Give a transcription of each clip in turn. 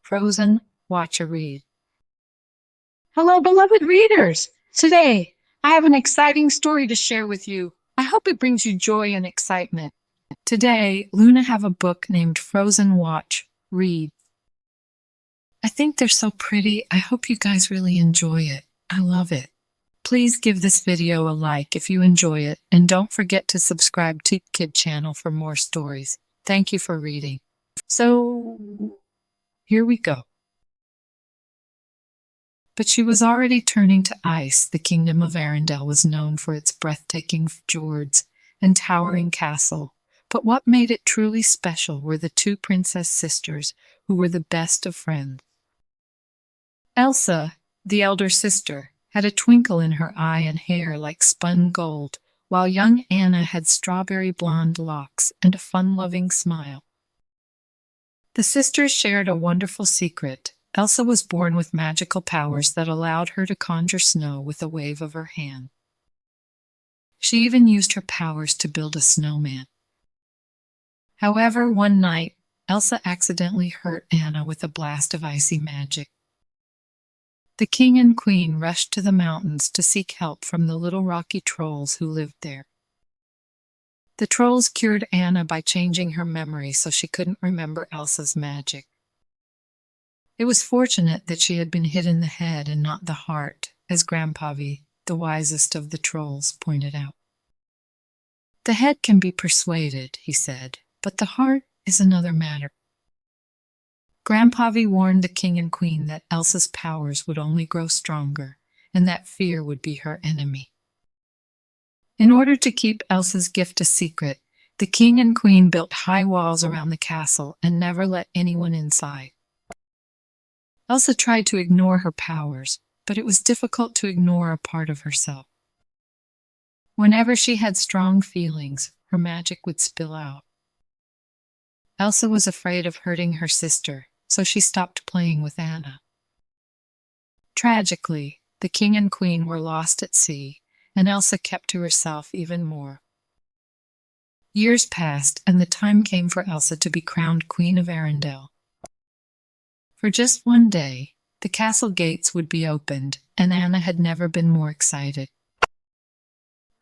Frozen, watch a read. Hello, beloved readers! Today, I have an exciting story to share with you. I hope it brings you joy and excitement. Today, Luna have a book named Frozen Watch Read. I think they're so pretty. I hope you guys really enjoy it. I love it. Please give this video a like if you enjoy it, and don't forget to subscribe to Kid Channel for more stories. Thank you for reading. So, here we go. But she was already turning to ice. The kingdom of Arendelle was known for its breathtaking fjords and towering castle. But what made it truly special were the two princess sisters who were the best of friends. Elsa, the elder sister, had a twinkle in her eye and hair like spun gold, while young Anna had strawberry blonde locks and a fun-loving smile. The sisters shared a wonderful secret. Elsa was born with magical powers that allowed her to conjure snow with a wave of her hand. She even used her powers to build a snowman. However, one night, Elsa accidentally hurt Anna with a blast of icy magic. The king and queen rushed to the mountains to seek help from the little rocky trolls who lived there. The trolls cured Anna by changing her memory so she couldn't remember Elsa's magic. It was fortunate that she had been hit in the head and not the heart, as Grandpavi, the wisest of the trolls, pointed out. The head can be persuaded, he said, but the heart is another matter. Grandpavi warned the king and queen that Elsa's powers would only grow stronger, and that fear would be her enemy. In order to keep Elsa's gift a secret, the king and queen built high walls around the castle and never let anyone inside. Elsa tried to ignore her powers, but it was difficult to ignore a part of herself. Whenever she had strong feelings, her magic would spill out. Elsa was afraid of hurting her sister, so she stopped playing with Anna. Tragically, the king and queen were lost at sea, and Elsa kept to herself even more. Years passed, and the time came for Elsa to be crowned Queen of Arendelle. For just one day, the castle gates would be opened, and Anna had never been more excited.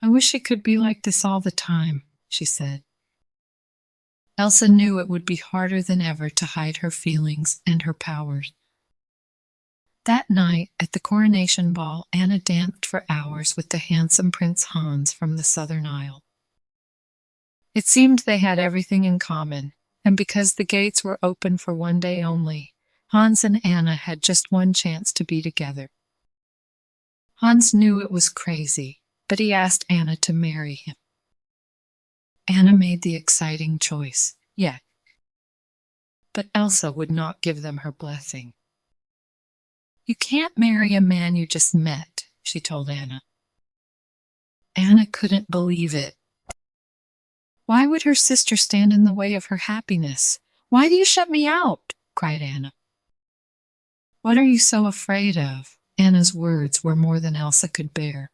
"I wish it could be like this all the time," she said. Elsa knew it would be harder than ever to hide her feelings and her powers. That night, at the coronation ball, Anna danced for hours with the handsome Prince Hans from the Southern Isle. It seemed they had everything in common, and because the gates were open for one day only, Hans and Anna had just one chance to be together. Hans knew it was crazy, but he asked Anna to marry him. Anna made the exciting choice, yes. But Elsa would not give them her blessing. "You can't marry a man you just met," she told Anna. Anna couldn't believe it. "Why would her sister stand in the way of her happiness? Why do you shut me out?" cried Anna. "What are you so afraid of?" Anna's words were more than Elsa could bear.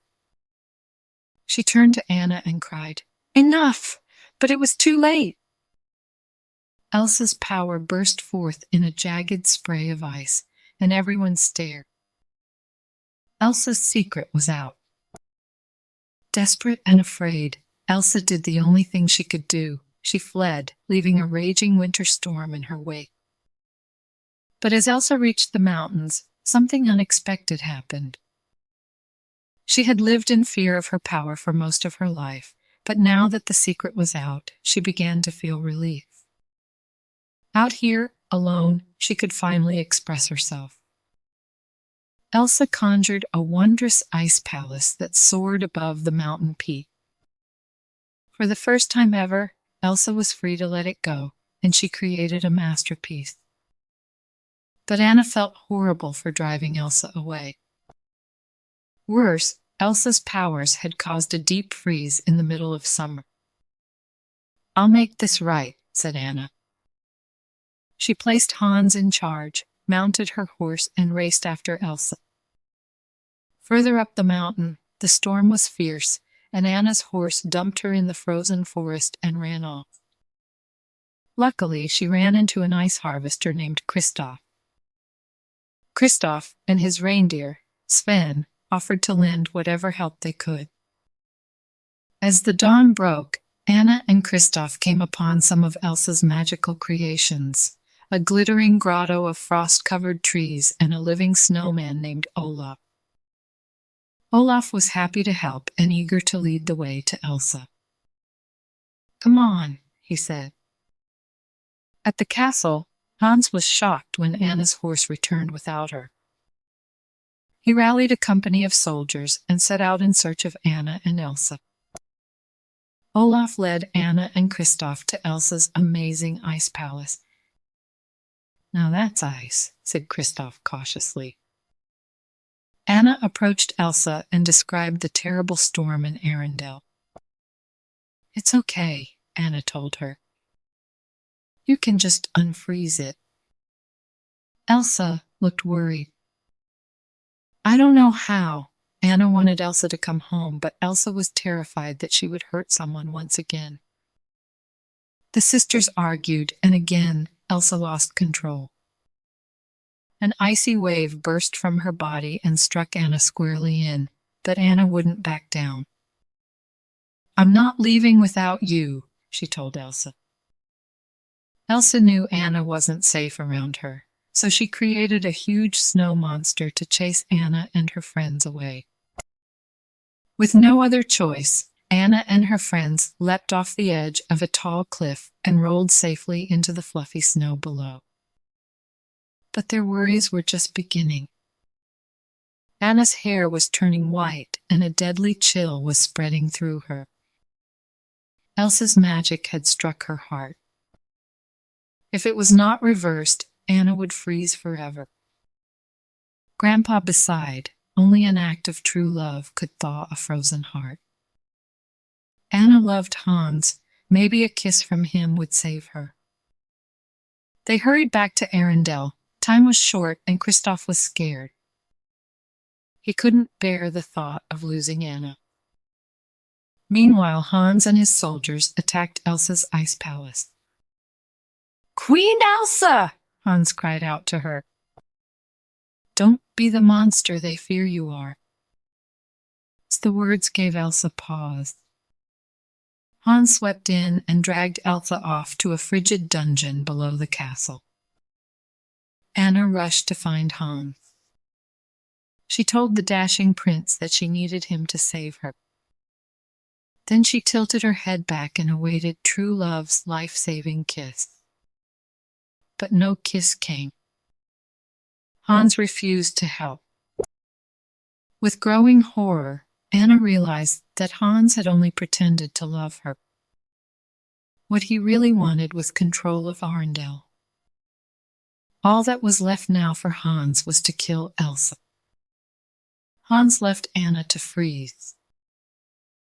She turned to Anna and cried, "Enough!" But it was too late. Elsa's power burst forth in a jagged spray of ice, and everyone stared. Elsa's secret was out. Desperate and afraid, Elsa did the only thing she could do. She fled, leaving a raging winter storm in her wake. But as Elsa reached the mountains, something unexpected happened. She had lived in fear of her power for most of her life, but now that the secret was out, she began to feel relief. Out here, alone, she could finally express herself. Elsa conjured a wondrous ice palace that soared above the mountain peak. For the first time ever, Elsa was free to let it go, and she created a masterpiece. But Anna felt horrible for driving Elsa away. Worse, Elsa's powers had caused a deep freeze in the middle of summer. "I'll make this right," said Anna. She placed Hans in charge, mounted her horse, and raced after Elsa. Further up the mountain, the storm was fierce, and Anna's horse dumped her in the frozen forest and ran off. Luckily, she ran into an ice harvester named Kristoff. Kristoff and his reindeer, Sven, offered to lend whatever help they could. As the dawn broke, Anna and Kristoff came upon some of Elsa's magical creations, a glittering grotto of frost-covered trees and a living snowman named Olaf. Olaf was happy to help and eager to lead the way to Elsa. "Come on," he said. At the castle, Hans was shocked when Anna's horse returned without her. He rallied a company of soldiers and set out in search of Anna and Elsa. Olaf led Anna and Kristoff to Elsa's amazing ice palace. "Now that's ice," said Kristoff cautiously. Anna approached Elsa and described the terrible storm in Arendelle. "It's okay," Anna told her. "You can just unfreeze it." Elsa looked worried. "I don't know how." Anna wanted Elsa to come home, but Elsa was terrified that she would hurt someone once again. The sisters argued, and again Elsa lost control. An icy wave burst from her body and struck Anna squarely in, but Anna wouldn't back down. "I'm not leaving without you," she told Elsa. Elsa knew Anna wasn't safe around her, so she created a huge snow monster to chase Anna and her friends away. With no other choice, Anna and her friends leapt off the edge of a tall cliff and rolled safely into the fluffy snow below. But their worries were just beginning. Anna's hair was turning white and a deadly chill was spreading through her. Elsa's magic had struck her heart. If it was not reversed, Anna would freeze forever. Grandpa beside, only an act of true love could thaw a frozen heart. Anna loved Hans. Maybe a kiss from him would save her. They hurried back to Arendelle. Time was short and Kristoff was scared. He couldn't bear the thought of losing Anna. Meanwhile, Hans and his soldiers attacked Elsa's ice palace. "Queen Elsa!" Hans cried out to her. "Don't be the monster they fear you are." The words gave Elsa pause. Hans swept in and dragged Elsa off to a frigid dungeon below the castle. Anna rushed to find Hans. She told the dashing prince that she needed him to save her. Then she tilted her head back and awaited true love's life-saving kiss. But no kiss came. Hans refused to help. With growing horror, Anna realized that Hans had only pretended to love her. What he really wanted was control of Arendelle. All that was left now for Hans was to kill Elsa. Hans left Anna to freeze.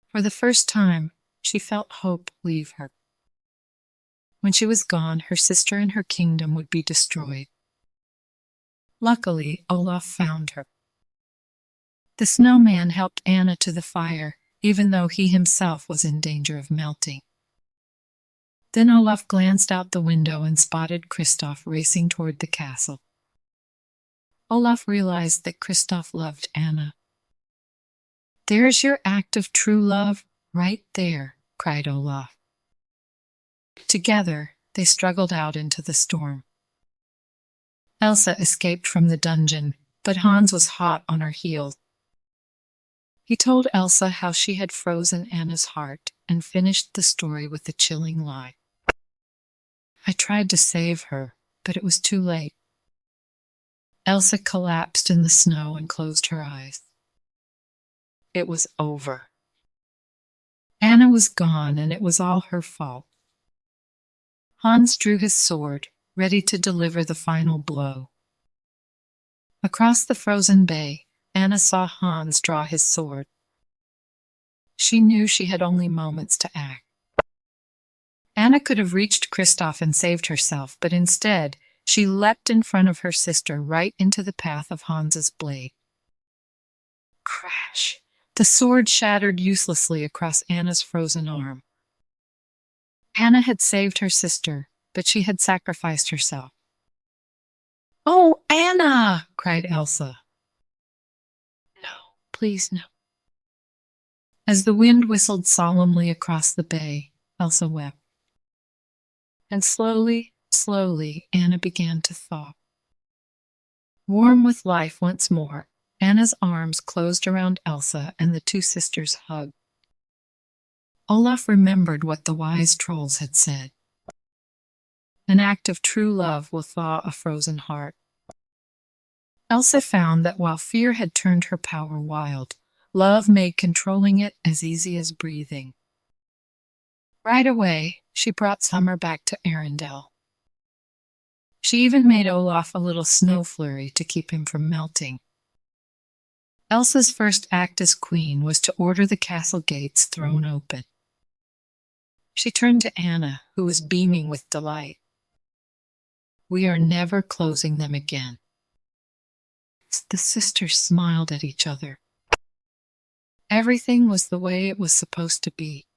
For the first time, she felt hope leave her. When she was gone, her sister and her kingdom would be destroyed. Luckily, Olaf found her. The snowman helped Anna to the fire, even though he himself was in danger of melting. Then Olaf glanced out the window and spotted Kristoff racing toward the castle. Olaf realized that Kristoff loved Anna. "There's your act of true love, right there," cried Olaf. Together, they struggled out into the storm. Elsa escaped from the dungeon, but Hans was hot on her heels. He told Elsa how she had frozen Anna's heart and finished the story with a chilling lie. "I tried to save her, but it was too late." Elsa collapsed in the snow and closed her eyes. It was over. Anna was gone, and it was all her fault. Hans drew his sword, ready to deliver the final blow. Across the frozen bay, Anna saw Hans draw his sword. She knew she had only moments to act. Anna could have reached Kristoff and saved herself, but instead, she leapt in front of her sister right into the path of Hans's blade. Crash! The sword shattered uselessly across Anna's frozen arm. Anna had saved her sister, but she had sacrificed herself. "Oh, Anna!" cried Elsa. No, please no. As the wind whistled solemnly across the bay, Elsa wept. And slowly, slowly, Anna began to thaw. Warm with life once more, Anna's arms closed around Elsa and the two sisters hugged. Olaf remembered what the wise trolls had said. An act of true love will thaw a frozen heart. Elsa found that while fear had turned her power wild, love made controlling it as easy as breathing. Right away, she brought summer back to Arendelle. She even made Olaf a little snow flurry to keep him from melting. Elsa's first act as queen was to order the castle gates thrown open. She turned to Anna, who was beaming with delight. We are never closing them again. The sisters smiled at each other. Everything was the way it was supposed to be.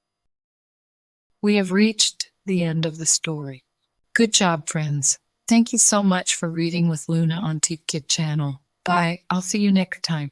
We have reached the end of the story. Good job, friends. Thank you so much for reading with Luna on Teep Kid channel. Bye. I'll see you next time.